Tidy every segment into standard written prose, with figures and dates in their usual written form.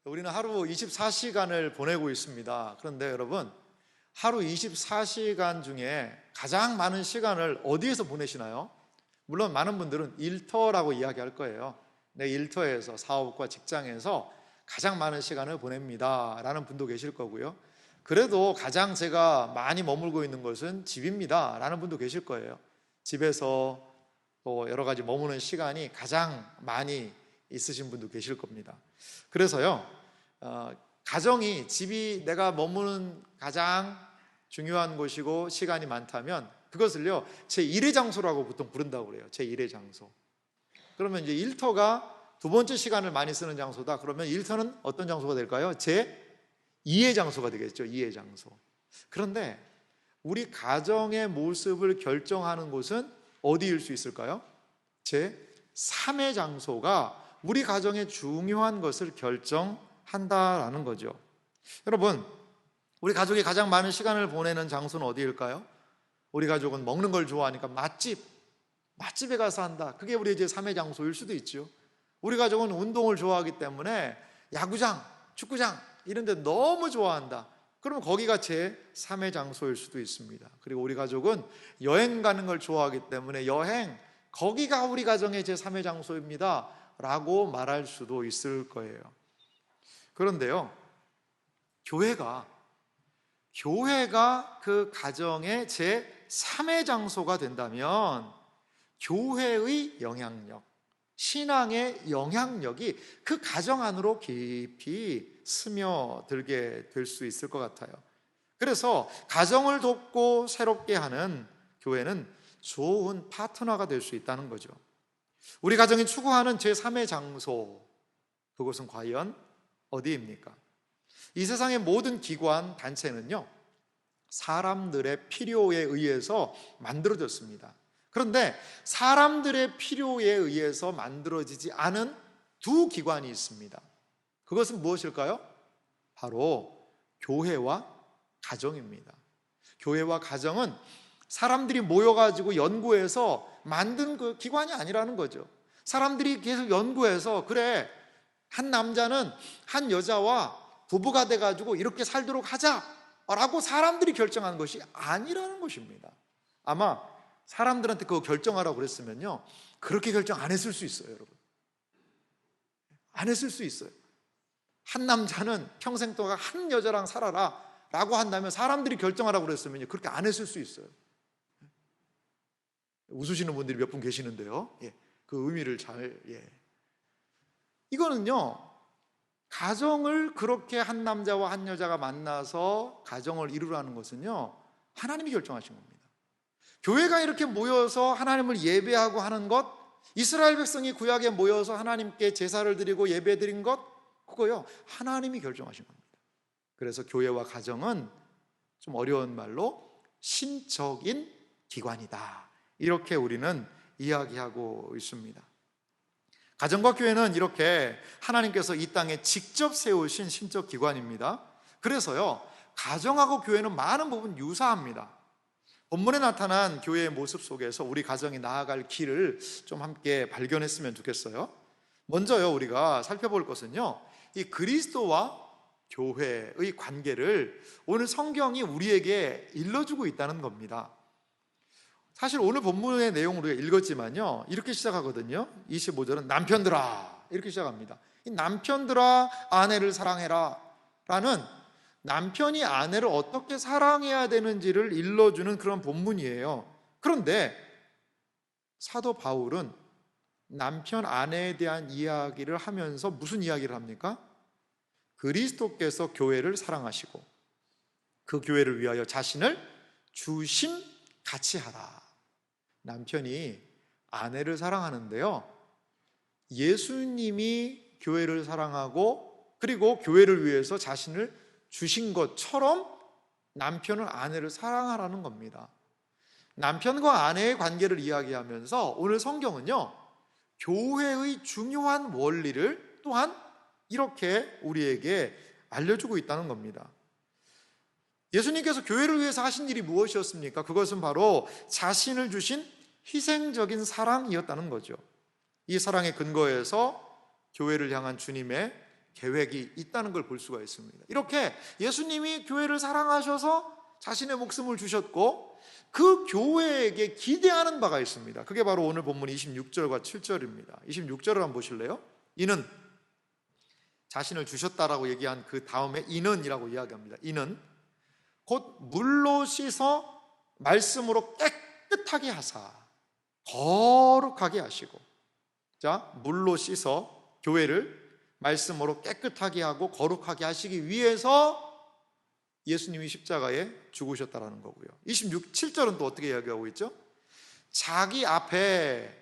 우리는 하루 24시간을 보내고 있습니다. 그런데 여러분, 하루 24시간 중에 가장 많은 시간을 어디에서 보내시나요? 물론 많은 분들은 일터라고 이야기할 거예요. 내 일터에서, 사업과 직장에서 가장 많은 시간을 보냅니다 라는 분도 계실 거고요. 그래도 가장 제가 많이 머물고 있는 곳은 집입니다 라는 분도 계실 거예요. 집에서 또 여러 가지 머무는 시간이 가장 많이 있으신 분도 계실 겁니다. 그래서요, 가정이, 집이 내가 머무는 가장 중요한 곳이고 시간이 많다면 그것을요, 제1의 장소라고 보통 부른다고 그래요. 제1의 장소. 그러면 이제 일터가 두 번째 시간을 많이 쓰는 장소다. 그러면 일터는 어떤 장소가 될까요? 제2의 장소가 되겠죠. 2의 장소. 그런데 우리 가정의 모습을 결정하는 곳은 어디일 수 있을까요? 제3의 장소가 우리 가정의 중요한 것을 결정한다라는 거죠. 여러분, 우리 가족이 가장 많은 시간을 보내는 장소는 어디일까요? 우리 가족은 먹는 걸 좋아하니까 맛집에 가서 한다. 그게 우리 이제 3의 장소일 수도 있죠. 우리 가족은 운동을 좋아하기 때문에 야구장, 축구장 이런 데 너무 좋아한다. 그러면 거기가 제 3의 장소일 수도 있습니다. 그리고 우리 가족은 여행 가는 걸 좋아하기 때문에 거기가 우리 가정의 제 3의 장소입니다 라고 말할 수도 있을 거예요. 그런데요, 교회가 그 가정의 제 3의 장소가 된다면 교회의 영향력, 신앙의 영향력이 그 가정 안으로 깊이 스며들게 될 수 있을 것 같아요. 그래서 가정을 돕고 새롭게 하는 교회는 좋은 파트너가 될 수 있다는 거죠. 우리 가정이 추구하는 제3의 장소, 그것은 과연 어디입니까? 이 세상의 모든 기관, 단체는요, 사람들의 필요에 의해서 만들어졌습니다. 그런데 사람들의 필요에 의해서 만들어지지 않은 두 기관이 있습니다. 그것은 무엇일까요? 바로 교회와 가정입니다. 교회와 가정은 사람들이 모여가지고 연구해서 만든 그 기관이 아니라는 거죠. 사람들이 계속 연구해서, 그래, 한 남자는 한 여자와 부부가 돼가지고 이렇게 살도록 하자라고 사람들이 결정한 것이 아니라는 것입니다. 아마 사람들한테 그거 결정하라고 그랬으면요, 그렇게 결정 안 했을 수 있어요, 여러분. 안 했을 수 있어요. 한 남자는 평생 동안 한 여자랑 살아라 라고 한다면 사람들이 결정하라고 그랬으면요, 그렇게 안 했을 수 있어요. 웃으시는 분들이 몇 분 계시는데요, 그 의미를 이거는요, 가정을 그렇게 한 남자와 한 여자가 만나서 가정을 이루라는 것은요, 하나님이 결정하신 겁니다. 교회가 이렇게 모여서 하나님을 예배하고 하는 것, 이스라엘 백성이 구약에 모여서 하나님께 제사를 드리고 예배 드린 것, 그거요, 하나님이 결정하신 겁니다. 그래서 교회와 가정은 좀 어려운 말로 신적인 기관이다, 이렇게 우리는 이야기하고 있습니다. 가정과 교회는 이렇게 하나님께서 이 땅에 직접 세우신 신적 기관입니다. 그래서요, 가정하고 교회는 많은 부분 유사합니다. 본문에 나타난 교회의 모습 속에서 우리 가정이 나아갈 길을 좀 함께 발견했으면 좋겠어요. 먼저요, 우리가 살펴볼 것은요, 이 그리스도와 교회의 관계를 오늘 성경이 우리에게 일러주고 있다는 겁니다. 사실 오늘 본문의 내용을 우리가 읽었지만요, 이렇게 시작하거든요. 25절은 남편들아, 이렇게 시작합니다. 이 남편들아 아내를 사랑해라 라는, 남편이 아내를 어떻게 사랑해야 되는지를 일러주는 그런 본문이에요. 그런데 사도 바울은 남편 아내에 대한 이야기를 하면서 무슨 이야기를 합니까? 그리스도께서 교회를 사랑하시고 그 교회를 위하여 자신을 주심같이 하라. 남편이 아내를 사랑하는데요, 예수님이 교회를 사랑하고 그리고 교회를 위해서 자신을 주신 것처럼 남편은 아내를 사랑하라는 겁니다. 남편과 아내의 관계를 이야기하면서 오늘 성경은요, 교회의 중요한 원리를 또한 이렇게 우리에게 알려주고 있다는 겁니다. 예수님께서 교회를 위해서 하신 일이 무엇이었습니까? 그것은 바로 자신을 주신 희생적인 사랑이었다는 거죠. 이 사랑의 근거에서 교회를 향한 주님의 계획이 있다는 걸 볼 수가 있습니다. 이렇게 예수님이 교회를 사랑하셔서 자신의 목숨을 주셨고 그 교회에게 기대하는 바가 있습니다. 그게 바로 오늘 본문 26절과 7절입니다. 26절을 한번 보실래요? 이는 자신을 주셨다라고 얘기한 그 다음에 이는이라고 이야기합니다. 이는 곧 물로 씻어 말씀으로 깨끗하게 하사 거룩하게 하시고, 자, 물로 씻어 교회를 말씀으로 깨끗하게 하고 거룩하게 하시기 위해서 예수님이 십자가에 죽으셨다라는 거고요. 7절은 또 어떻게 이야기하고 있죠? 자기 앞에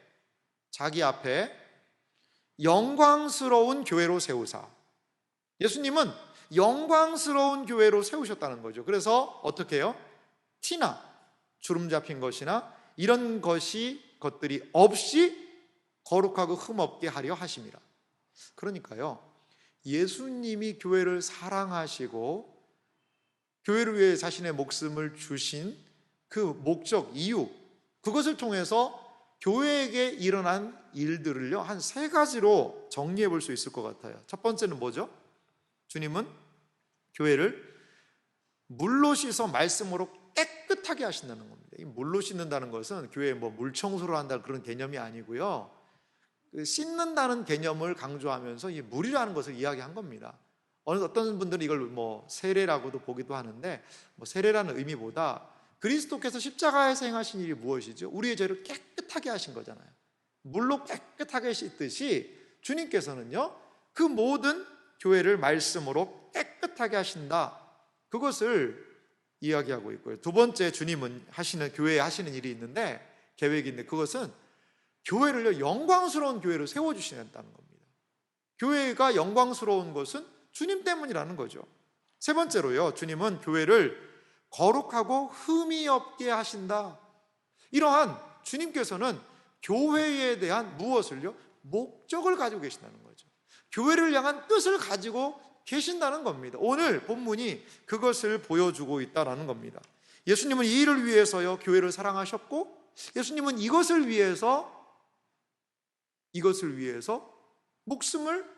영광스러운 교회로 세우사. 예수님은 영광스러운 교회로 세우셨다는 거죠. 그래서 어떻게 해요? 티나 주름 잡힌 것이나 이런 것들이 없이 거룩하고 흠없게 하려 하심이라. 그러니까요, 예수님이 교회를 사랑하시고 교회를 위해 자신의 목숨을 주신 그 목적, 이유, 그것을 통해서 교회에게 일어난 일들을요, 한 3가지로 정리해 볼 수 있을 것 같아요. 첫 번째는 뭐죠? 주님은 교회를 물로 씻어 말씀으로 깨끗하게 하신다는 겁니다. 이 물로 씻는다는 것은 교회에 물 청소를 한다는 그런 개념이 아니고요, 씻는다는 개념을 강조하면서 이 물이라는 것을 이야기한 겁니다. 어떤 분들은 이걸 세례라고도 보기도 하는데, 세례라는 의미보다 그리스도께서 십자가에서 행하신 일이 무엇이죠? 우리의 죄를 깨끗하게 하신 거잖아요. 물로 깨끗하게 씻듯이 주님께서는요, 그 모든 교회를 말씀으로 깨끗하게 하신다, 그것을 이야기하고 있고요. 두 번째, 주님은 교회에 하시는 일이 있는데, 계획이 있는데, 그것은 교회를요, 영광스러운 교회로 세워주신다는 겁니다. 교회가 영광스러운 것은 주님 때문이라는 거죠. 세 번째로요, 주님은 교회를 거룩하고 흠이 없게 하신다. 이러한 주님께서는 교회에 대한 무엇을요? 목적을 가지고 계신다는 거죠. 교회를 향한 뜻을 가지고 계신다는 겁니다. 오늘 본문이 그것을 보여주고 있다는 겁니다. 예수님은 이 일을 위해서요, 교회를 사랑하셨고, 예수님은 이것을 위해서 목숨을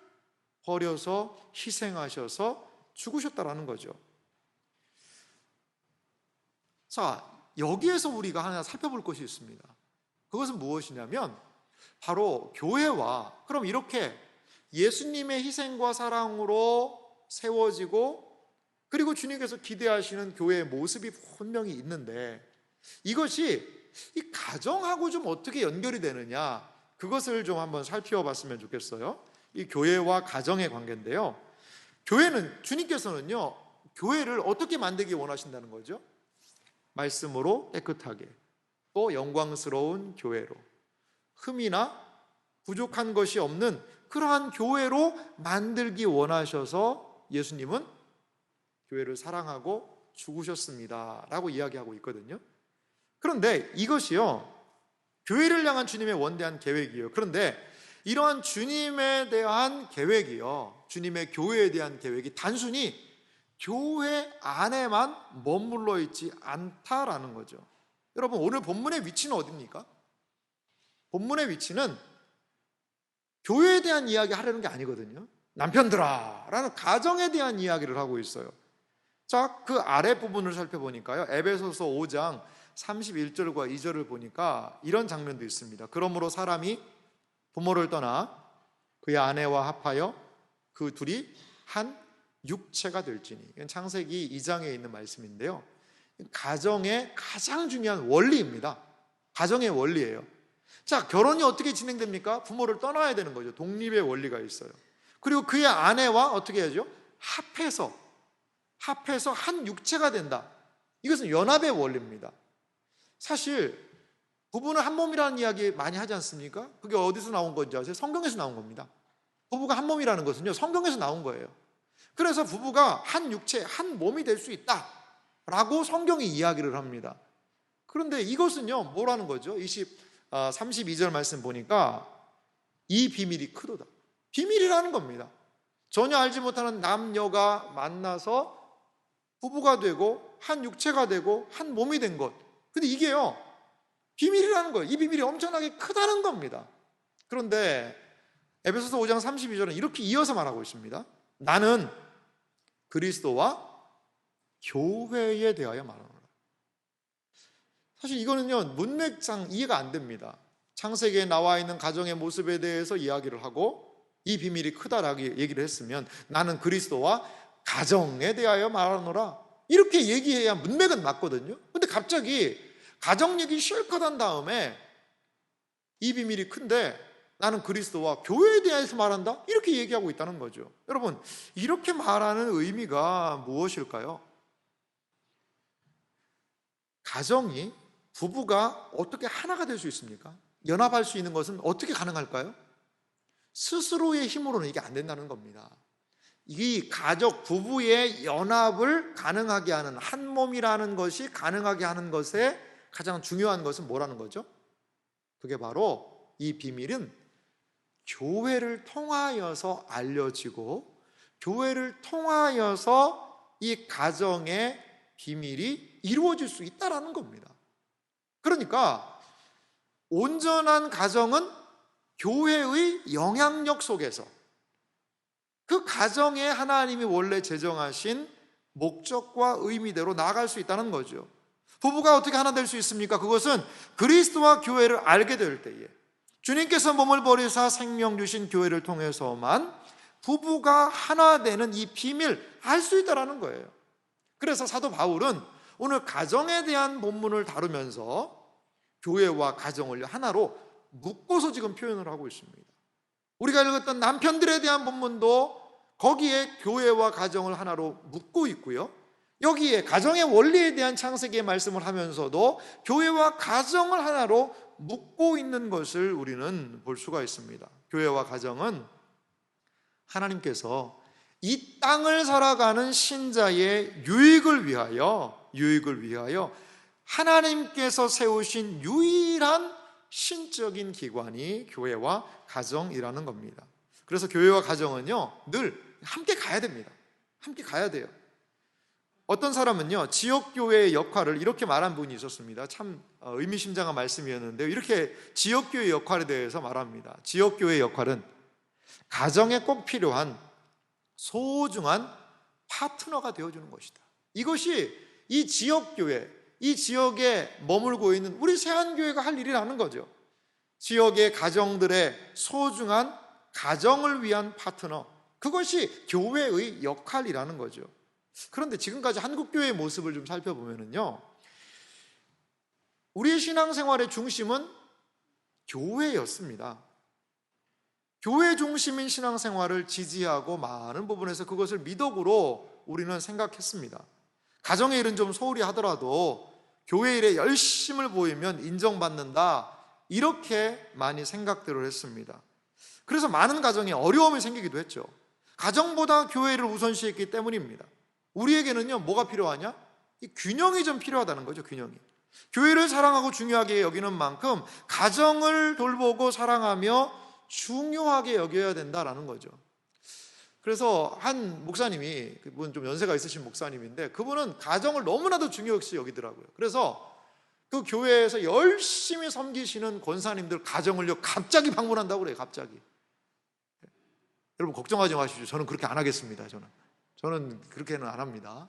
버려서 희생하셔서 죽으셨다라는 거죠. 자, 여기에서 우리가 하나 살펴볼 것이 있습니다. 그것은 무엇이냐면 바로 교회와, 그럼 이렇게 예수님의 희생과 사랑으로 세워지고, 그리고 주님께서 기대하시는 교회의 모습이 분명히 있는데, 이것이 이 가정하고 좀 어떻게 연결이 되느냐, 그것을 좀 한번 살펴봤으면 좋겠어요. 이 교회와 가정의 관계인데요, 교회는, 주님께서는요, 교회를 어떻게 만들기 원하신다는 거죠? 말씀으로 깨끗하게, 또 영광스러운 교회로, 흠이나 부족한 것이 없는 그러한 교회로 만들기 원하셔서 예수님은 교회를 사랑하고 죽으셨습니다 라고 이야기하고 있거든요. 그런데 이것이요, 교회를 향한 주님의 원대한 계획이에요. 그런데 이러한 주님에 대한 계획이요, 주님의 교회에 대한 계획이 단순히 교회 안에만 머물러 있지 않다라는 거죠. 여러분, 오늘 본문의 위치는 어디입니까? 본문의 위치는 교회에 대한 이야기 하려는 게 아니거든요. 남편들아 라는 가정에 대한 이야기를 하고 있어요. 자, 그 아래 부분을 살펴보니까요, 에베소서 5장 31절과 2절을 보니까 이런 장면도 있습니다. 그러므로 사람이 부모를 떠나 그의 아내와 합하여 그 둘이 한 육체가 될지니. 이건 창세기 2장에 있는 말씀인데요, 가정의 가장 중요한 원리입니다. 가정의 원리예요. 자, 결혼이 어떻게 진행됩니까? 부모를 떠나야 되는 거죠. 독립의 원리가 있어요. 그리고 그의 아내와 어떻게 해야죠? 합해서 한 육체가 된다. 이것은 연합의 원리입니다. 사실 부부는 한 몸이라는 이야기 많이 하지 않습니까? 그게 어디서 나온 건지 아세요? 성경에서 나온 겁니다. 부부가 한 몸이라는 것은요, 성경에서 나온 거예요. 그래서 부부가 한 육체, 한 몸이 될 수 있다라고 성경이 이야기를 합니다. 그런데 이것은요, 뭐라는 거죠? 32절 말씀 보니까 이 비밀이 크도다. 비밀이라는 겁니다. 전혀 알지 못하는 남녀가 만나서 부부가 되고 한 육체가 되고 한 몸이 된 것. 근데 이게요, 비밀이라는 거예요. 이 비밀이 엄청나게 크다는 겁니다. 그런데 에베소서 5장 32절은 이렇게 이어서 말하고 있습니다. 나는 그리스도와 교회에 대하여 말하노라. 사실 이거는요, 문맥상 이해가 안 됩니다. 창세기에 나와 있는 가정의 모습에 대해서 이야기를 하고 이 비밀이 크다라고 얘기를 했으면 나는 그리스도와 가정에 대하여 말하노라, 이렇게 얘기해야 문맥은 맞거든요. 근데 갑자기 가정 얘기 실컷 한 다음에 이 비밀이 큰데 나는 그리스도와 교회에 대해서 말한다, 이렇게 얘기하고 있다는 거죠. 여러분, 이렇게 말하는 의미가 무엇일까요? 가정이, 부부가 어떻게 하나가 될 수 있습니까? 연합할 수 있는 것은 어떻게 가능할까요? 스스로의 힘으로는 이게 안 된다는 겁니다. 이 가족, 부부의 연합을 가능하게 하는, 한 몸이라는 것이 가능하게 하는 것에 가장 중요한 것은 뭐라는 거죠? 그게 바로, 이 비밀은 교회를 통하여서 알려지고 교회를 통하여서 이 가정의 비밀이 이루어질 수 있다는 겁니다. 그러니까 온전한 가정은 교회의 영향력 속에서 그 가정에 하나님이 원래 제정하신 목적과 의미대로 나아갈 수 있다는 거죠. 부부가 어떻게 하나 될 수 있습니까? 그것은 그리스도와 교회를 알게 될 때에, 주님께서 몸을 버리사 생명 주신 교회를 통해서만 부부가 하나 되는 이 비밀 알 수 있다는 거예요. 그래서 사도 바울은 오늘 가정에 대한 본문을 다루면서 교회와 가정을 하나로 묶어서 지금 표현을 하고 있습니다. 우리가 읽었던 남편들에 대한 본문도 거기에 교회와 가정을 하나로 묶고 있고요, 여기에 가정의 원리에 대한 창세기의 말씀을 하면서도 교회와 가정을 하나로 묶고 있는 것을 우리는 볼 수가 있습니다. 교회와 가정은 하나님께서 이 땅을 살아가는 신자의 유익을 위하여 하나님께서 세우신 유일한 신적인 기관이 교회와 가정이라는 겁니다. 그래서 교회와 가정은요, 늘 함께 가야 됩니다. 함께 가야 돼요. 어떤 사람은요, 지역교회의 역할을 이렇게 말한 분이 있었습니다. 참 의미심장한 말씀이었는데요, 이렇게 지역교회의 역할에 대해서 말합니다. 지역교회의 역할은 가정에 꼭 필요한 소중한 파트너가 되어주는 것이다. 이것이 이 지역교회, 이 지역에 머물고 있는 우리 세안교회가 할 일이라는 거죠. 지역의 가정들의 소중한 가정을 위한 파트너, 그것이 교회의 역할이라는 거죠. 그런데 지금까지 한국교회의 모습을 좀 살펴보면요, 우리의 신앙생활의 중심은 교회였습니다. 교회 중심인 신앙생활을 지지하고 많은 부분에서 그것을 미덕으로 우리는 생각했습니다. 가정의 일은 좀 소홀히 하더라도 교회 일에 열심을 보이면 인정받는다, 이렇게 많이 생각들을 했습니다. 그래서 많은 가정에 어려움이 생기기도 했죠. 가정보다 교회를 우선시했기 때문입니다. 우리에게는요, 뭐가 필요하냐? 이 균형이 좀 필요하다는 거죠. 균형이. 교회를 사랑하고 중요하게 여기는 만큼 가정을 돌보고 사랑하며 중요하게 여겨야 된다라는 거죠. 그래서 한 목사님이, 그분 좀 연세가 있으신 목사님인데, 그분은 가정을 너무나도 중요시 여기더라고요. 그래서 그 교회에서 열심히 섬기시는 권사님들 가정을요, 갑자기 방문한다고 그래요. 갑자기. 여러분 걱정하지 마시죠. 저는 그렇게 안 하겠습니다. 저는 그렇게는 안 합니다.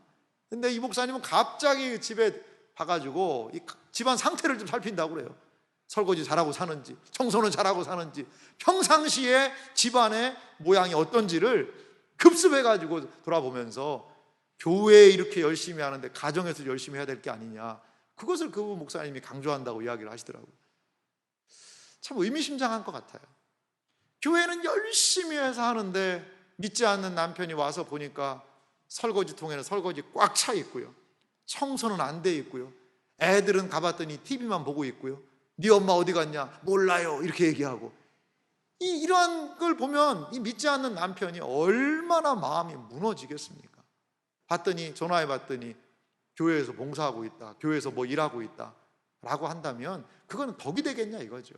근데 이 목사님은 갑자기 집에 봐가지고 이 집안 상태를 좀 살핀다고 그래요. 설거지 잘하고 사는지, 청소는 잘하고 사는지, 평상시에 집안의 모양이 어떤지를 급습해가지고 돌아보면서 교회에 이렇게 열심히 하는데 가정에서 열심히 해야 될 게 아니냐, 그것을 그 목사님이 강조한다고 이야기를 하시더라고요. 참 의미심장한 것 같아요. 교회는 열심히 해서 하는데 믿지 않는 남편이 와서 보니까 설거지통에는 설거지 꽉 차 있고요, 청소는 안 돼 있고요, 애들은 가봤더니 TV만 보고 있고요, 네 엄마 어디 갔냐? 몰라요, 이렇게 얘기하고, 이러한 걸 보면 이 믿지 않는 남편이 얼마나 마음이 무너지겠습니까? 전화해 봤더니 교회에서 봉사하고 있다, 교회에서 뭐 일하고 있다 라고 한다면 그건 덕이 되겠냐 이거죠.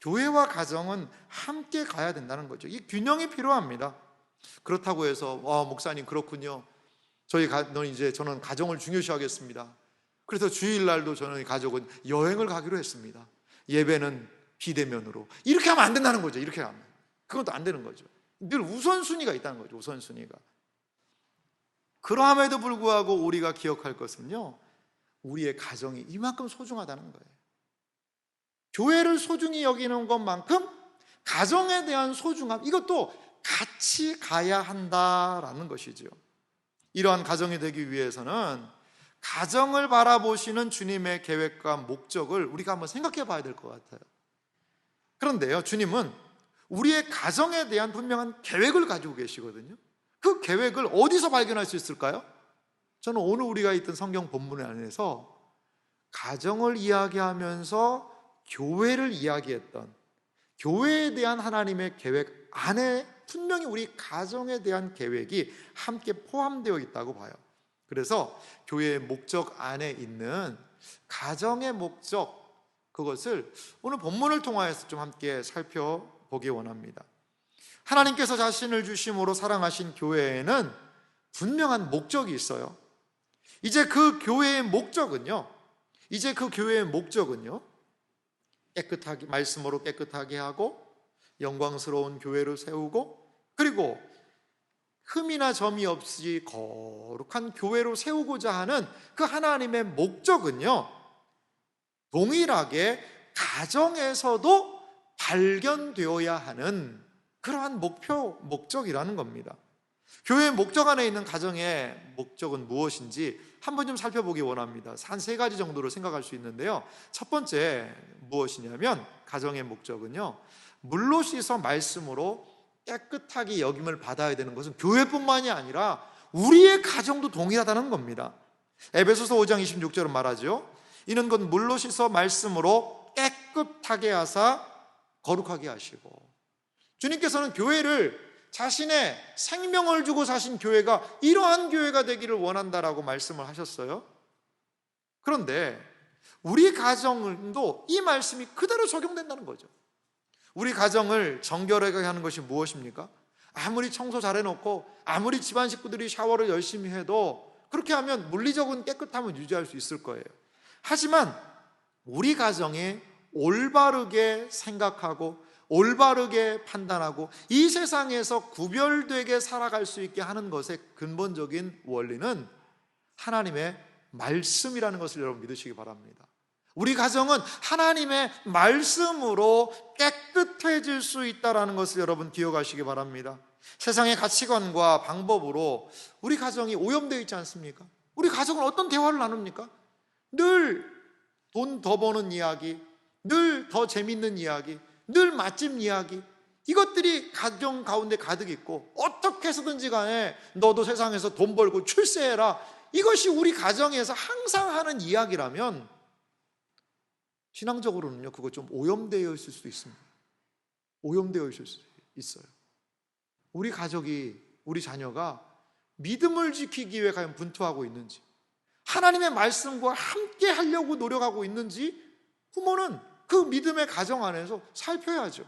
교회와 가정은 함께 가야 된다는 거죠. 이 균형이 필요합니다. 그렇다고 해서 목사님 그렇군요, 저는 가정을 중요시하겠습니다, 그래서 주일날도 저는 가족은 여행을 가기로 했습니다, 예배는 비대면으로, 이렇게 하면 안 된다는 거죠. 이렇게 하면 그건 또 안 되는 거죠. 늘 우선순위가 있다는 거죠. 우선순위가. 그러함에도 불구하고 우리가 기억할 것은요, 우리의 가정이 이만큼 소중하다는 거예요. 교회를 소중히 여기는 것만큼 가정에 대한 소중함, 이것도 같이 가야 한다라는 것이죠. 이러한 가정이 되기 위해서는 가정을 바라보시는 주님의 계획과 목적을 우리가 한번 생각해 봐야 될 것 같아요. 그런데요, 주님은 우리의 가정에 대한 분명한 계획을 가지고 계시거든요. 그 계획을 어디서 발견할 수 있을까요? 저는 오늘 우리가 있던 성경 본문 안에서 가정을 이야기하면서 교회를 이야기했던 교회에 대한 하나님의 계획 안에 분명히 우리 가정에 대한 계획이 함께 포함되어 있다고 봐요. 그래서 교회의 목적 안에 있는 가정의 목적, 그것을 오늘 본문을 통하여서 좀 함께 살펴보기 원합니다. 하나님께서 자신을 주심으로 사랑하신 교회에는 분명한 목적이 있어요. 이제 그 교회의 목적은요, 깨끗하게, 말씀으로 깨끗하게 하고 영광스러운 교회를 세우고, 그리고 흠이나 점이 없이 거룩한 교회로 세우고자 하는 그 하나님의 목적은요, 동일하게 가정에서도 발견되어야 하는 그러한 목적이라는 겁니다. 교회의 목적 안에 있는 가정의 목적은 무엇인지 한번 좀 살펴보기 원합니다. 한 3가지 정도로 생각할 수 있는데요. 첫 번째 무엇이냐면, 가정의 목적은요, 물로 씻어 말씀으로 깨끗하게 여김을 받아야 되는 것은 교회뿐만이 아니라 우리의 가정도 동일하다는 겁니다. 에베소서 5장 26절은 말하죠. 이는 곧 물로 씻어 말씀으로 깨끗하게 하사 거룩하게 하시고, 주님께서는 교회를 자신의 생명을 주고 사신 교회가 이러한 교회가 되기를 원한다라고 말씀을 하셨어요. 그런데 우리 가정도 이 말씀이 그대로 적용된다는 거죠. 우리 가정을 정결하게 하는 것이 무엇입니까? 아무리 청소 잘해놓고 아무리 집안 식구들이 샤워를 열심히 해도 그렇게 하면 물리적인 깨끗함을 유지할 수 있을 거예요. 하지만 우리 가정이 올바르게 생각하고 올바르게 판단하고 이 세상에서 구별되게 살아갈 수 있게 하는 것의 근본적인 원리는 하나님의 말씀이라는 것을 여러분 믿으시기 바랍니다. 우리 가정은 하나님의 말씀으로 깨끗해질 수 있다는 것을 여러분 기억하시기 바랍니다. 세상의 가치관과 방법으로 우리 가정이 오염되어 있지 않습니까? 우리 가정은 어떤 대화를 나눕니까? 늘 돈 더 버는 이야기, 늘 더 재밌는 이야기, 늘 맛집 이야기, 이것들이 가정 가운데 가득 있고, 어떻게 해서든지 간에 너도 세상에서 돈 벌고 출세해라, 이것이 우리 가정에서 항상 하는 이야기라면 신앙적으로는요, 그거 좀 오염되어 있을 수도 있습니다. 오염되어 있을 수 있어요. 우리 가족이, 우리 자녀가 믿음을 지키기 위해 과연 분투하고 있는지, 하나님의 말씀과 함께 하려고 노력하고 있는지 부모는 그 믿음의 가정 안에서 살펴야죠.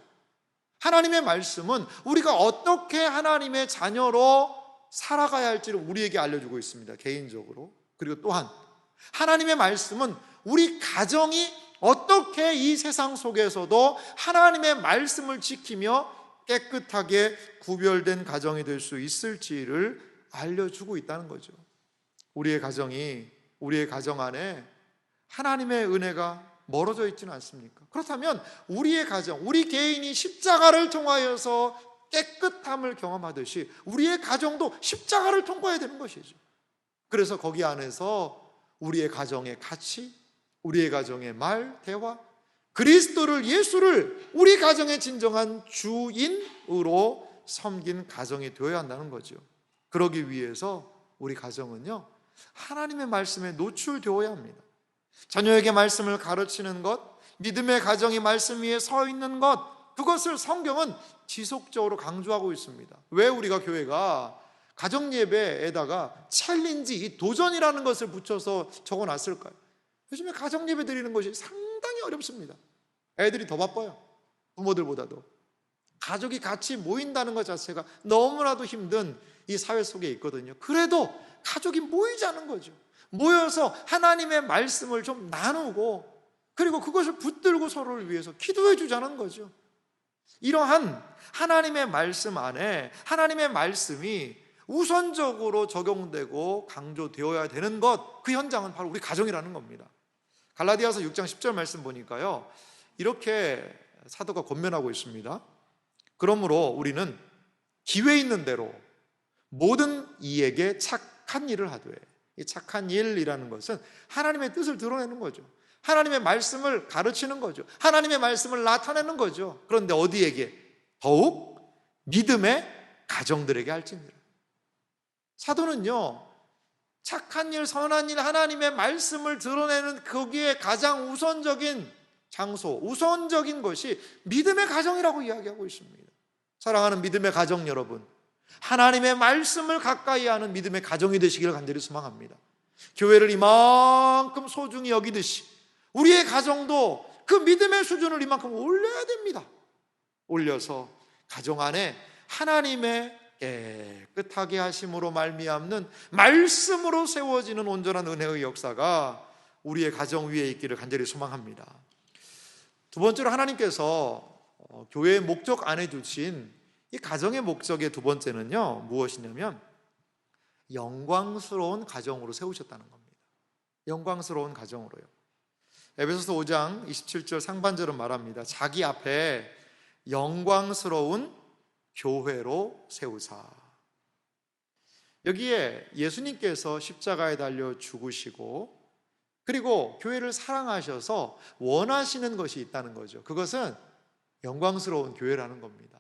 하나님의 말씀은 우리가 어떻게 하나님의 자녀로 살아가야 할지를 우리에게 알려주고 있습니다. 개인적으로. 그리고 또한 하나님의 말씀은 우리 가정이 어떻게 이 세상 속에서도 하나님의 말씀을 지키며 깨끗하게 구별된 가정이 될 수 있을지를 알려주고 있다는 거죠. 우리의 가정 안에 하나님의 은혜가 멀어져 있지는 않습니까? 그렇다면 우리의 가정, 우리 개인이 십자가를 통하여서 깨끗함을 경험하듯이 우리의 가정도 십자가를 통과해야 되는 것이죠. 그래서 거기 안에서 우리의 가정의 가치, 우리의 가정의 말, 대화, 그리스도를, 예수를 우리 가정의 진정한 주인으로 섬긴 가정이 되어야 한다는 거죠. 그러기 위해서 우리 가정은요, 하나님의 말씀에 노출되어야 합니다. 자녀에게 말씀을 가르치는 것, 믿음의 가정이 말씀 위에 서 있는 것, 그것을 성경은 지속적으로 강조하고 있습니다. 왜 우리가 교회가 가정 예배에다가 챌린지, 이 도전이라는 것을 붙여서 적어놨을까요? 요즘에 가정 예배 드리는 것이 상당히 어렵습니다. 애들이 더 바빠요. 부모들보다도. 가족이 같이 모인다는 것 자체가 너무나도 힘든 이 사회 속에 있거든요. 그래도 가족이 모이지 않은 거죠. 모여서 하나님의 말씀을 좀 나누고, 그리고 그것을 붙들고 서로를 위해서 기도해 주자는 거죠. 이러한 하나님의 말씀 안에 하나님의 말씀이 우선적으로 적용되고 강조되어야 되는 것, 그 현장은 바로 우리 가정이라는 겁니다. 갈라디아서 6장 10절 말씀 보니까요, 이렇게 사도가 권면하고 있습니다. 그러므로 우리는 기회 있는 대로 모든 이에게 착한 일을 하되, 이 착한 일이라는 것은 하나님의 뜻을 드러내는 거죠. 하나님의 말씀을 가르치는 거죠. 하나님의 말씀을 나타내는 거죠. 그런데 어디에게? 더욱 믿음의 가정들에게 할지니라. 사도는요, 착한 일, 선한 일, 하나님의 말씀을 드러내는 거기에 가장 우선적인 장소, 우선적인 것이 믿음의 가정이라고 이야기하고 있습니다. 사랑하는 믿음의 가정 여러분, 하나님의 말씀을 가까이 하는 믿음의 가정이 되시기를 간절히 소망합니다. 교회를 이만큼 소중히 여기듯이 우리의 가정도 그 믿음의 수준을 이만큼 올려야 됩니다. 올려서 가정 안에 하나님의 깨끗하게 하심으로 말미암는 말씀으로 세워지는 온전한 은혜의 역사가 우리의 가정 위에 있기를 간절히 소망합니다. 두 번째로 하나님께서 교회의 목적 안에 두신 이 가정의 목적의 두 번째는요, 무엇이냐면 영광스러운 가정으로 세우셨다는 겁니다. 영광스러운 가정으로요. 에베소서 5장 27절 상반절은 말합니다. 자기 앞에 영광스러운 교회로 세우사. 여기에 예수님께서 십자가에 달려 죽으시고 그리고 교회를 사랑하셔서 원하시는 것이 있다는 거죠. 그것은 영광스러운 교회라는 겁니다.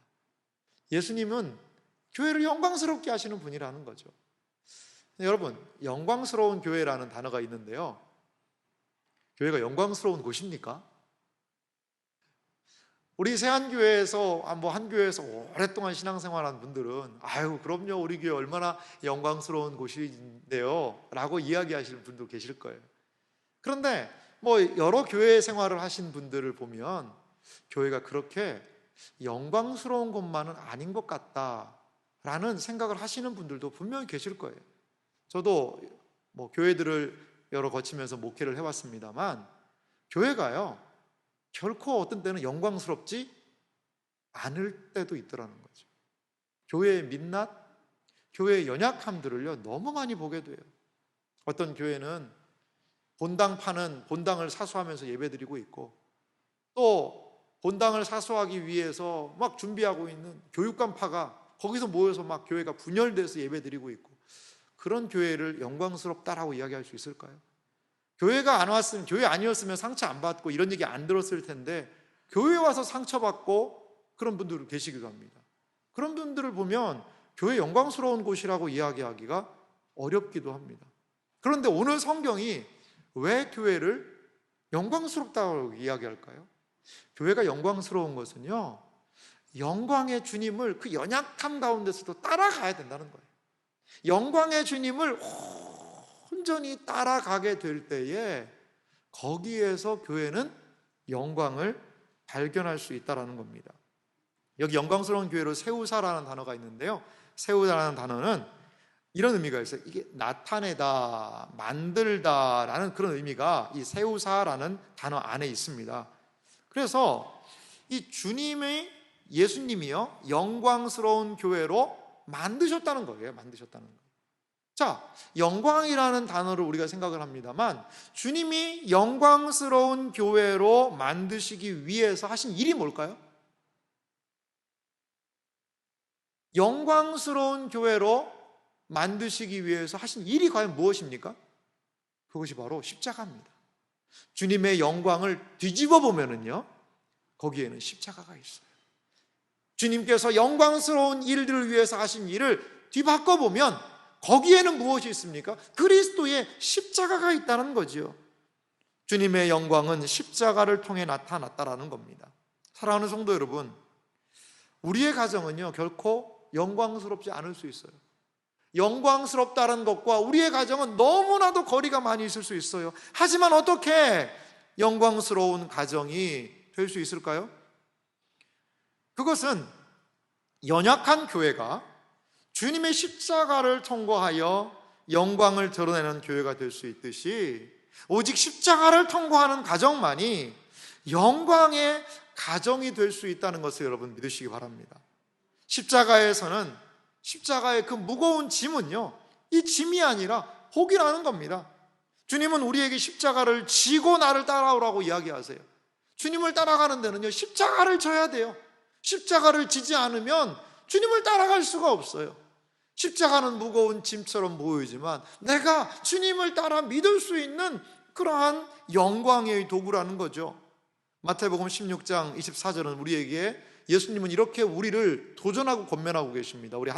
예수님은 교회를 영광스럽게 하시는 분이라는 거죠. 여러분, 영광스러운 교회라는 단어가 있는데요, 교회가 영광스러운 곳입니까? 우리 세한교회에서 한 교회에서 오랫동안 신앙생활한 분들은 아유 그럼요, 우리 교회 얼마나 영광스러운 곳인데요 라고 이야기하시는 분도 계실 거예요. 그런데 여러 교회 생활을 하신 분들을 보면 교회가 그렇게 영광스러운 곳만은 아닌 것 같다라는 생각을 하시는 분들도 분명히 계실 거예요. 저도 교회들을 여러 거치면서 목회를 해왔습니다만 교회가요 결코 어떤 때는 영광스럽지 않을 때도 있더라는 거죠. 교회의 민낯, 교회의 연약함들을요 너무 많이 보게 돼요. 어떤 교회는 본당을 사수하면서 예배드리고 있고, 또 본당을 사수하기 위해서 막 준비하고 있는 교육관파가 거기서 모여서 막 교회가 분열돼서 예배드리고 있고, 그런 교회를 영광스럽다라고 이야기할 수 있을까요? 교회가 안 왔으면, 교회 아니었으면 상처 안 받고 이런 얘기 안 들었을 텐데 교회 와서 상처받고 그런 분들 계시기도 합니다. 그런 분들을 보면 교회 영광스러운 곳이라고 이야기하기가 어렵기도 합니다. 그런데 오늘 성경이 왜 교회를 영광스럽다고 이야기할까요? 교회가 영광스러운 것은요, 영광의 주님을 그 연약함 가운데서도 따라가야 된다는 거예요. 영광의 주님을 온전히 따라가게 될 때에 거기에서 교회는 영광을 발견할 수 있다는 겁니다. 여기 영광스러운 교회로 세우사라는 단어가 있는데요, 세우사라는 단어는 이런 의미가 있어요. 이게 나타내다, 만들다라는 그런 의미가 이 세우사라는 단어 안에 있습니다. 그래서 이 예수님이요 영광스러운 교회로 만드셨다는 거예요. 만드셨다는 거예요. 자, 영광이라는 단어를 우리가 생각을 합니다만 주님이 영광스러운 교회로 만드시기 위해서 하신 일이 뭘까요? 영광스러운 교회로 만드시기 위해서 하신 일이 과연 무엇입니까? 그것이 바로 십자가입니다. 주님의 영광을 뒤집어 보면은요, 거기에는 십자가가 있어요. 주님께서 영광스러운 일들을 위해서 하신 일을 뒤바꿔 보면 거기에는 무엇이 있습니까? 그리스도의 십자가가 있다는 거지요. 주님의 영광은 십자가를 통해 나타났다라는 겁니다. 사랑하는 성도 여러분, 우리의 가정은요 결코 영광스럽지 않을 수 있어요. 영광스럽다는 것과 우리의 가정은 너무나도 거리가 많이 있을 수 있어요. 하지만 어떻게 영광스러운 가정이 될 수 있을까요? 그것은 연약한 교회가 주님의 십자가를 통과하여 영광을 드러내는 교회가 될 수 있듯이, 오직 십자가를 통과하는 가정만이 영광의 가정이 될 수 있다는 것을 여러분 믿으시기 바랍니다. 십자가에서는 십자가의 그 무거운 짐은요, 이 짐이 아니라 복이라는 겁니다. 주님은 우리에게 십자가를 지고 나를 따라오라고 이야기하세요. 주님을 따라가는 데는요, 십자가를 져야 돼요. 십자가를 지지 않으면 주님을 따라갈 수가 없어요. 십자가는 무거운 짐처럼 보이지만 내가 주님을 따라 믿을 수 있는 그러한 영광의 도구라는 거죠. 마태복음 16장 24절은 우리에게 예수님은 이렇게 우리를 도전하고 권면하고 계십니다. 우리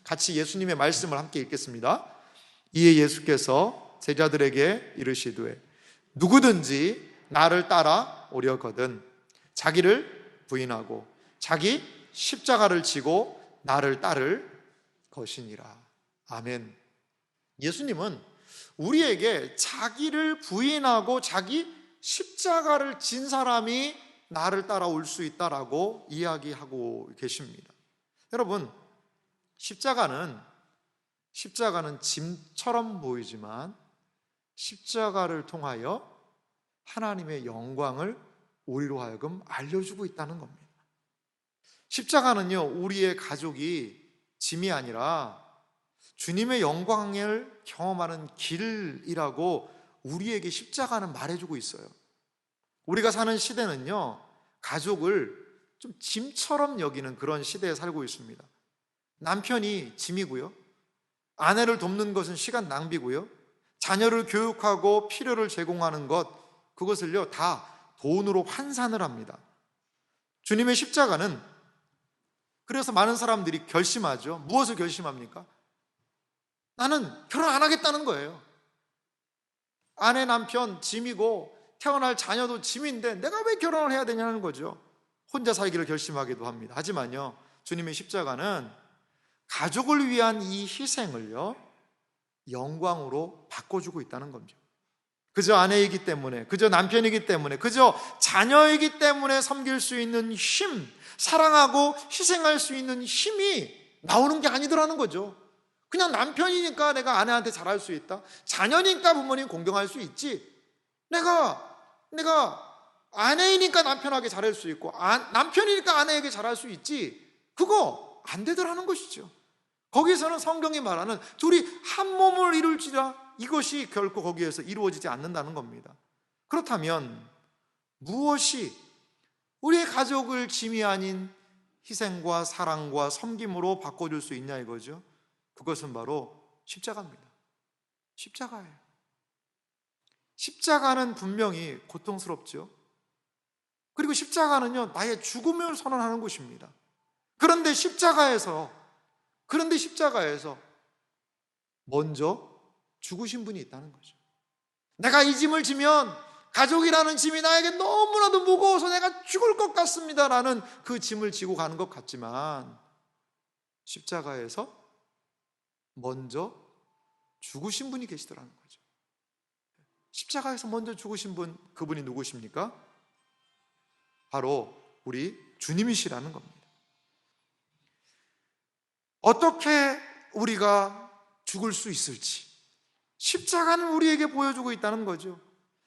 같이 예수님의 말씀을 함께 읽겠습니다. 이에 예수께서 제자들에게 이르시되 누구든지 나를 따라 오려거든 자기를 부인하고 자기 십자가를 지고 나를 따를 것이니라. 아멘. 예수님은 우리에게 자기를 부인하고 자기 십자가를 진 사람이 나를 따라올 수 있다라고 이야기하고 계십니다. 여러분, 십자가는 짐처럼 보이지만 십자가를 통하여 하나님의 영광을 우리로 하여금 알려주고 있다는 겁니다. 십자가는요, 우리의 가족이 짐이 아니라 주님의 영광을 경험하는 길이라고 우리에게 십자가는 말해주고 있어요. 우리가 사는 시대는요, 가족을 좀 짐처럼 여기는 그런 시대에 살고 있습니다. 남편이 짐이고요, 아내를 돕는 것은 시간 낭비고요, 자녀를 교육하고 필요를 제공하는 것, 그것을요 다 돈으로 환산을 합니다. 주님의 십자가는, 그래서 많은 사람들이 결심하죠. 무엇을 결심합니까? 나는 결혼 안 하겠다는 거예요. 아내, 남편 짐이고 태어날 자녀도 짐인데 내가 왜 결혼을 해야 되냐는 거죠. 혼자 살기를 결심하기도 합니다. 하지만요, 주님의 십자가는 가족을 위한 이 희생을요 영광으로 바꿔주고 있다는 겁니다. 그저 아내이기 때문에, 그저 남편이기 때문에, 그저 자녀이기 때문에 섬길 수 있는 힘, 사랑하고 희생할 수 있는 힘이 나오는 게 아니더라는 거죠. 그냥 남편이니까 내가 아내한테 잘할 수 있다, 자녀니까 부모님 공경할 수 있지, 내가 아내이니까 남편에게 잘할 수 있고 남편이니까 아내에게 잘할 수 있지, 그거 안 되더라는 것이죠. 거기서는 성경이 말하는 둘이 한 몸을 이룰지라, 이것이 결코 거기에서 이루어지지 않는다는 겁니다. 그렇다면 무엇이 우리의 가족을 짐이 아닌 희생과 사랑과 섬김으로 바꿔줄 수 있냐 이거죠. 그것은 바로 십자가입니다. 십자가예요. 십자가는 분명히 고통스럽죠. 그리고 십자가는요, 나의 죽음을 선언하는 것입니다. 그런데 십자가에서 먼저 죽으신 분이 있다는 거죠. 내가 이 짐을 지면 가족이라는 짐이 나에게 너무나도 무거워서 내가 죽을 것 같습니다라는 그 짐을 지고 가는 것 같지만, 십자가에서 먼저 죽으신 분이 계시더라는 거죠. 십자가에서 먼저 죽으신 분, 그분이 누구십니까? 바로 우리 주님이시라는 겁니다. 어떻게 우리가 죽을 수 있을지 십자가는 우리에게 보여주고 있다는 거죠.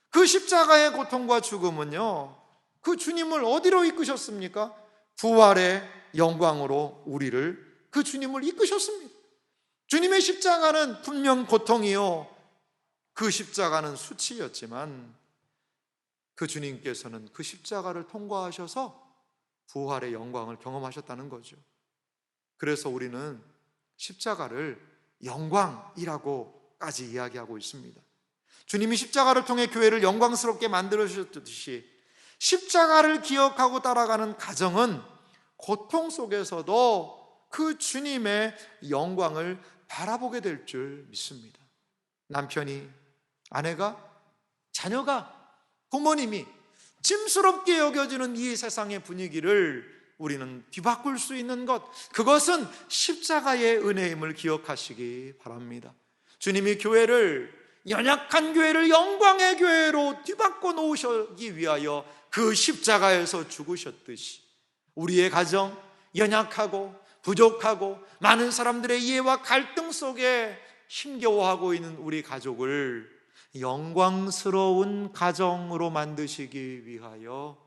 그 십자가의 고통과 죽음은요, 그 주님을 어디로 이끄셨습니까? 부활의 영광으로 그 주님을 이끄셨습니다. 주님의 십자가는 분명 고통이요, 그 십자가는 수치였지만 그 주님께서는 그 십자가를 통과하셔서 부활의 영광을 경험하셨다는 거죠. 그래서 우리는 십자가를 영광이라고까지 이야기하고 있습니다. 주님이 십자가를 통해 교회를 영광스럽게 만들어주셨듯이 십자가를 기억하고 따라가는 가정은 고통 속에서도 그 주님의 영광을 바라보게 될 줄 믿습니다. 남편이, 아내가, 자녀가, 부모님이 짐스럽게 여겨지는 이 세상의 분위기를 우리는 뒤바꿀 수 있는 것, 그것은 십자가의 은혜임을 기억하시기 바랍니다. 주님이 교회를, 연약한 교회를 영광의 교회로 뒤바꿔 놓으시기 위하여 그 십자가에서 죽으셨듯이 우리의 가정, 연약하고 부족하고 많은 사람들의 이해와 갈등 속에 힘겨워하고 있는 우리 가족을 영광스러운 가정으로 만드시기 위하여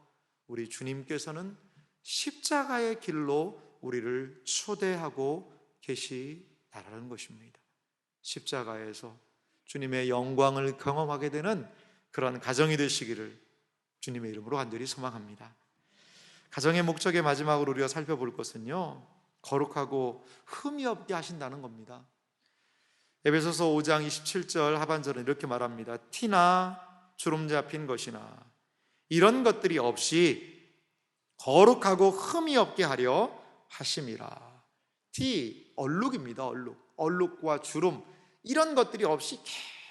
우리 주님께서는 십자가의 길로 우리를 초대하고 계시다라는 것입니다. 십자가에서 주님의 영광을 경험하게 되는 그런 가정이 되시기를 주님의 이름으로 간절히 소망합니다. 가정의 목적의 마지막으로 우리가 살펴볼 것은요, 거룩하고 흠이 없게 하신다는 겁니다. 에베소서 5장 27절 하반절은 이렇게 말합니다. 티나 주름 잡힌 것이나 이런 것들이 없이 거룩하고 흠이 없게 하려 하심이라. 티, 얼룩입니다. 얼룩과 주름, 이런 것들이 없이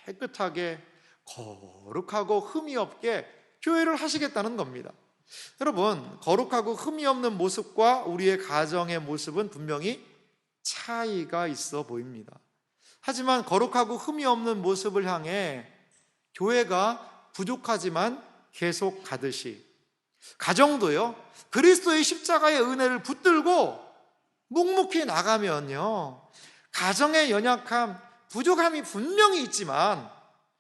깨끗하게 거룩하고 흠이 없게 교회를 하시겠다는 겁니다. 여러분, 거룩하고 흠이 없는 모습과 우리의 가정의 모습은 분명히 차이가 있어 보입니다. 하지만 거룩하고 흠이 없는 모습을 향해 교회가 부족하지만 계속 가듯이 가정도요, 그리스도의 십자가의 은혜를 붙들고 묵묵히 나가면요, 가정의 연약함, 부족함이 분명히 있지만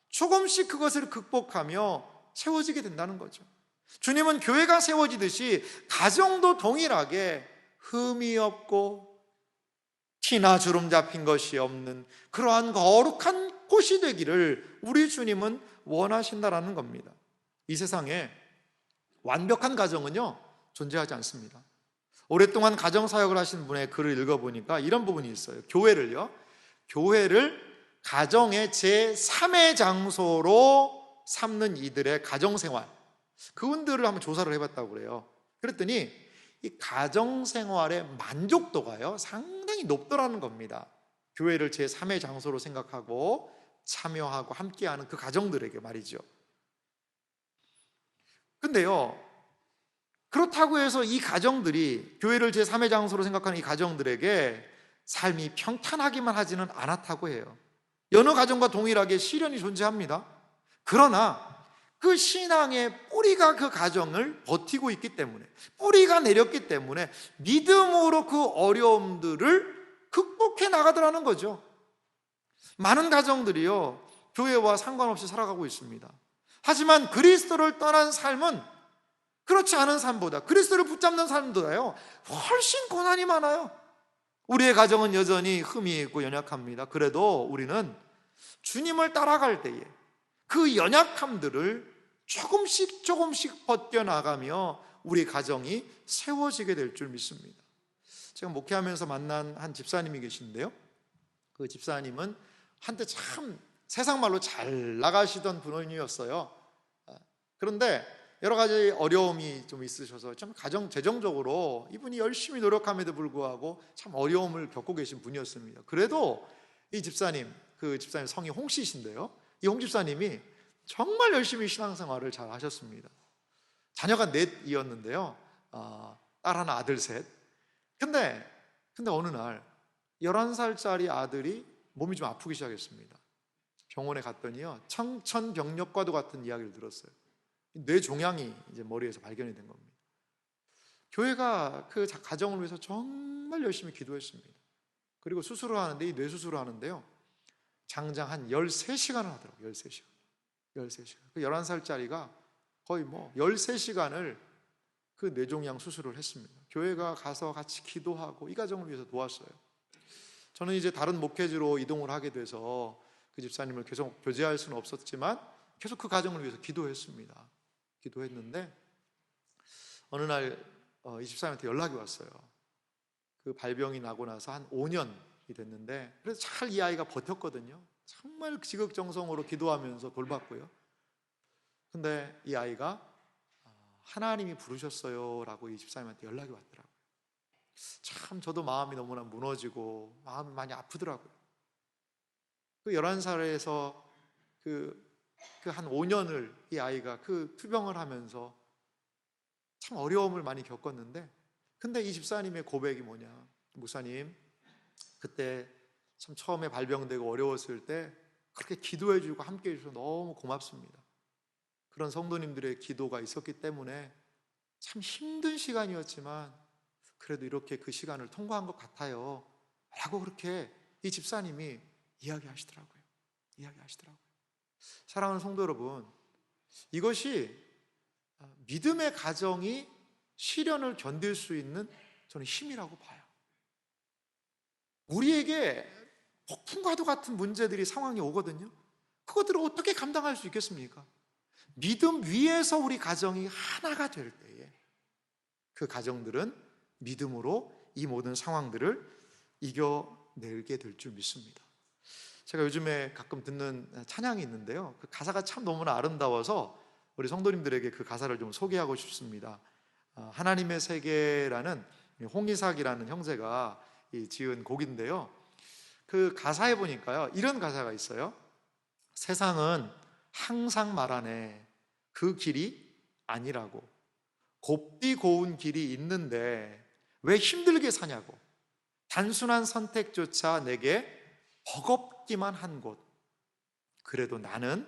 조금씩 그것을 극복하며 세워지게 된다는 거죠. 주님은 교회가 세워지듯이 가정도 동일하게 흠이 없고 티나 주름 잡힌 것이 없는 그러한 거룩한 곳이 되기를 우리 주님은 원하신다라는 겁니다. 이 세상에 완벽한 가정은요, 존재하지 않습니다. 오랫동안 가정사역을 하신 분의 글을 읽어보니까 이런 부분이 있어요. 교회를 가정의 제3의 장소로 삼는 이들의 가정생활, 그분들을 한번 조사를 해봤다고 그래요. 그랬더니 이 가정생활의 만족도가요, 상당히 높더라는 겁니다. 교회를 제3의 장소로 생각하고 참여하고 함께하는 그 가정들에게 말이죠. 근데요, 그렇다고 해서 이 가정들이, 교회를 제3의 장소로 생각하는 이 가정들에게 삶이 평탄하기만 하지는 않았다고 해요. 여느 가정과 동일하게 시련이 존재합니다. 그러나 그 신앙의 뿌리가 그 가정을 버티고 있기 때문에, 뿌리가 내렸기 때문에 믿음으로 그 어려움들을 극복해 나가더라는 거죠. 많은 가정들이요, 교회와 상관없이 살아가고 있습니다. 하지만 그리스도를 떠난 삶은 그렇지 않은 삶보다, 그리스도를 붙잡는 삶보다요 훨씬 고난이 많아요. 우리의 가정은 여전히 흠이 있고 연약합니다. 그래도 우리는 주님을 따라갈 때에 그 연약함들을 조금씩 벗겨나가며 우리 가정이 세워지게 될 줄 믿습니다. 제가 목회하면서 만난 한 집사님이 계신데요, 그 집사님은 한때 참 세상 말로 잘 나가시던 분이었어요. 그런데 여러 가지 어려움이 좀 있으셔서 참 가정 재정적으로 이분이 열심히 노력함에도 불구하고 참 어려움을 겪고 계신 분이었습니다. 그래도 이 집사님, 그 집사님 성이 홍 씨신데요, 이 홍 집사님이 정말 열심히 신앙생활을 잘 하셨습니다. 자녀가 넷이었는데요, 딸 하나 아들 셋. 근데 어느 날 11살짜리 아들이 몸이 좀 아프기 시작했습니다. 병원에 갔더니요, 청천벽력과도 같은 이야기를 들었어요. 뇌종양이 이제 머리에서 발견이 된 겁니다. 교회가 그 가정을 위해서 정말 열심히 기도했습니다. 그리고 수술을 하는데, 이 뇌수술을 하는데요, 장장 한 13시간을 하더라고요. 13시간. 그 11살짜리가 거의 13시간을 그 뇌종양 수술을 했습니다. 교회가 가서 같이 기도하고 이 가정을 위해서 도왔어요. 저는 이제 다른 목회지로 이동을 하게 돼서 그 집사님을 계속 교제할 수는 없었지만 계속 그 가정을 위해서 기도했습니다. 기도했는데 어느 날 이 집사님한테 연락이 왔어요. 그 발병이 나고 나서 한 5년이 됐는데, 그래서 잘 이 아이가 버텼거든요. 정말 지극정성으로 기도하면서 돌봤고요. 근데 이 아이가 하나님이 부르셨어요 라고 이 집사님한테 연락이 왔더라고요. 참 저도 마음이 너무나 무너지고 마음이 많이 아프더라고요. 그 11살에서 그 한 5년을 이 아이가 그 투병을 하면서 참 어려움을 많이 겪었는데, 근데 이 집사님의 고백이 뭐냐, 목사님 그때 참 처음에 발병되고 어려웠을 때 그렇게 기도해 주고 함께 해 주셔서 너무 고맙습니다. 그런 성도님들의 기도가 있었기 때문에 참 힘든 시간이었지만 그래도 이렇게 그 시간을 통과한 것 같아요 라고 그렇게 이 집사님이 이야기하시더라고요. 사랑하는 성도 여러분, 이것이 믿음의 가정이 시련을 견딜 수 있는 저는 힘이라고 봐요. 우리에게 폭풍과도 같은 문제들이 상황이 오거든요. 그것들을 어떻게 감당할 수 있겠습니까? 믿음 위에서 우리 가정이 하나가 될 때에 그 가정들은 믿음으로 이 모든 상황들을 이겨내게 될 줄 믿습니다. 제가 요즘에 가끔 듣는 찬양이 있는데요, 그 가사가 참 너무나 아름다워서 우리 성도님들에게 그 가사를 좀 소개하고 싶습니다. 하나님의 세계라는 홍이삭이라는 형제가 지은 곡인데요, 그 가사에 보니까요 이런 가사가 있어요. 세상은 항상 말하네 그 길이 아니라고, 곱디 고운 길이 있는데 왜 힘들게 사냐고, 단순한 선택조차 내게 버겁기만 한 곳, 그래도 나는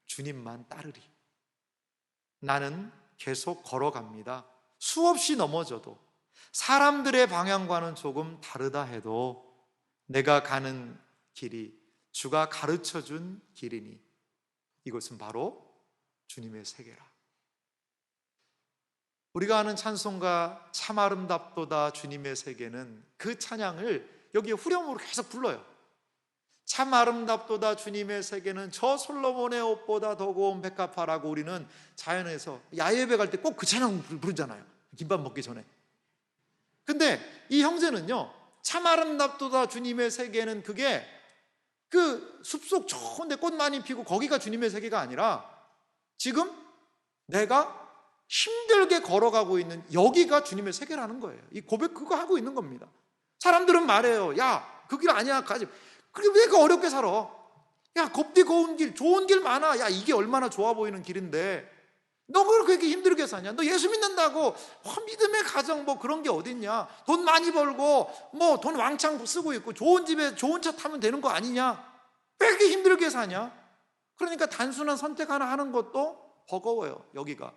주님만 따르리. 나는 계속 걸어갑니다. 수없이 넘어져도, 사람들의 방향과는 조금 다르다 해도 내가 가는 길이 주가 가르쳐준 길이니 이것은 바로 주님의 세계라. 우리가 아는 찬송가 참 아름답도다 주님의 세계는 그 찬양을 여기에 후렴으로 계속 불러요. 참 아름답도다 주님의 세계는 저 솔로몬의 옷보다 더 고운 백합화라고 우리는 자연에서 야외배 갈 때 꼭 그 찬양 부르잖아요, 김밥 먹기 전에. 근데 이 형제는요, 참 아름답도다 주님의 세계는 그게 그 숲속 좋은데 꽃 많이 피고 거기가 주님의 세계가 아니라 지금 내가 힘들게 걸어가고 있는 여기가 주님의 세계라는 거예요. 이 고백 그거 하고 있는 겁니다. 사람들은 말해요, 야 그 길 아니야 가지. 그래 왜 그 어렵게 살아? 야 곱디 고운 길, 좋은 길 많아. 야 이게 얼마나 좋아 보이는 길인데 너 그렇게 힘들게 사냐? 너 예수 믿는다고 믿음의 가정 뭐 그런 게 어딨냐? 돈 많이 벌고 뭐 돈 왕창 쓰고 있고 좋은 집에 좋은 차 타면 되는 거 아니냐? 왜 이렇게 힘들게 사냐? 그러니까 단순한 선택 하나 하는 것도 버거워요. 여기가.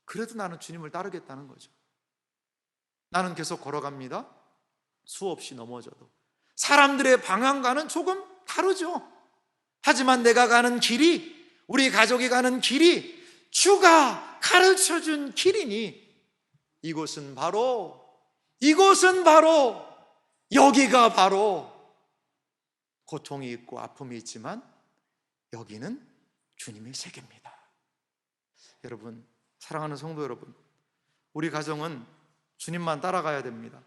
그래도 나는 주님을 따르겠다는 거죠. 나는 계속 걸어갑니다. 수없이 넘어져도. 사람들의 방향과는 조금 다르죠. 하지만 내가 가는 길이, 우리 가족이 가는 길이 주가 가르쳐준 길이니 이곳은 바로 여기가 바로 고통이 있고 아픔이 있지만 여기는 주님의 세계입니다. 여러분, 사랑하는 성도 여러분, 우리 가정은 주님만 따라가야 됩니다.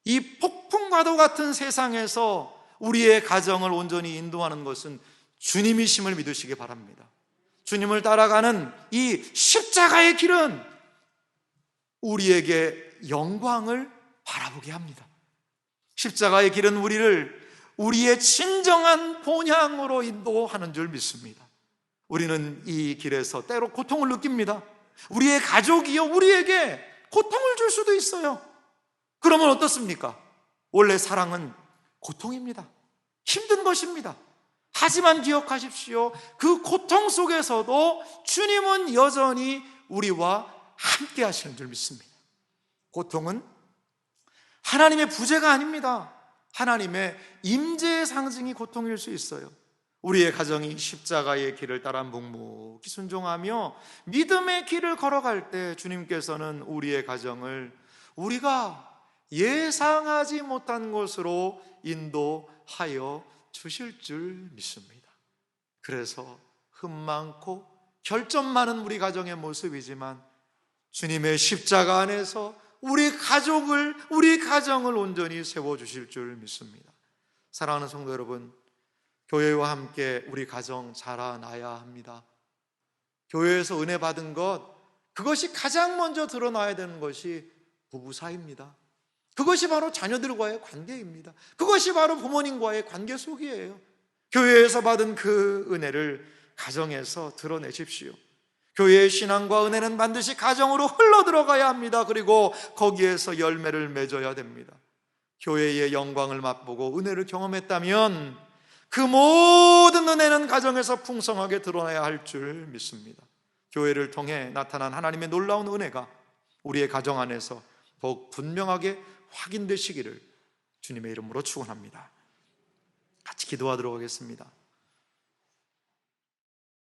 이 폭풍과도 같은 세상에서 우리의 가정을 온전히 인도하는 것은 주님이심을 믿으시기 바랍니다. 주님을 따라가는 이 십자가의 길은 우리에게 영광을 바라보게 합니다. 십자가의 길은 우리의 진정한 본향으로 인도하는 줄 믿습니다. 우리는 이 길에서 때로 고통을 느낍니다. 우리의 가족이요 우리에게 고통을 줄 수도 있어요. 그러면 어떻습니까? 원래 사랑은 고통입니다. 힘든 것입니다. 하지만 기억하십시오. 그 고통 속에서도 주님은 여전히 우리와 함께 하시는 줄 믿습니다. 고통은 하나님의 부재가 아닙니다. 하나님의 임재의 상징이 고통일 수 있어요. 우리의 가정이 십자가의 길을 따라 묵묵히 순종하며 믿음의 길을 걸어갈 때 주님께서는 우리의 가정을 우리가 예상하지 못한 곳으로 인도하여 주실 줄 믿습니다. 그래서 흠 많고 결점 많은 우리 가정의 모습이지만 주님의 십자가 안에서 우리 가정을 온전히 세워주실 줄 믿습니다. 사랑하는 성도 여러분, 교회와 함께 우리 가정 자라나야 합니다. 교회에서 은혜 받은 그것이 가장 먼저 드러나야 되는 것이 부부 사이입니다. 그것이 바로 자녀들과의 관계입니다. 그것이 바로 부모님과의 관계 속이에요. 교회에서 받은 그 은혜를 가정에서 드러내십시오. 교회의 신앙과 은혜는 반드시 가정으로 흘러 들어가야 합니다. 그리고 거기에서 열매를 맺어야 됩니다. 교회의 영광을 맛보고 은혜를 경험했다면 그 모든 은혜는 가정에서 풍성하게 드러나야 할 줄 믿습니다. 교회를 통해 나타난 하나님의 놀라운 은혜가 우리의 가정 안에서 더욱 분명하게 확인되시기를 주님의 이름으로 축원합니다. 같이 기도하도록 하겠습니다.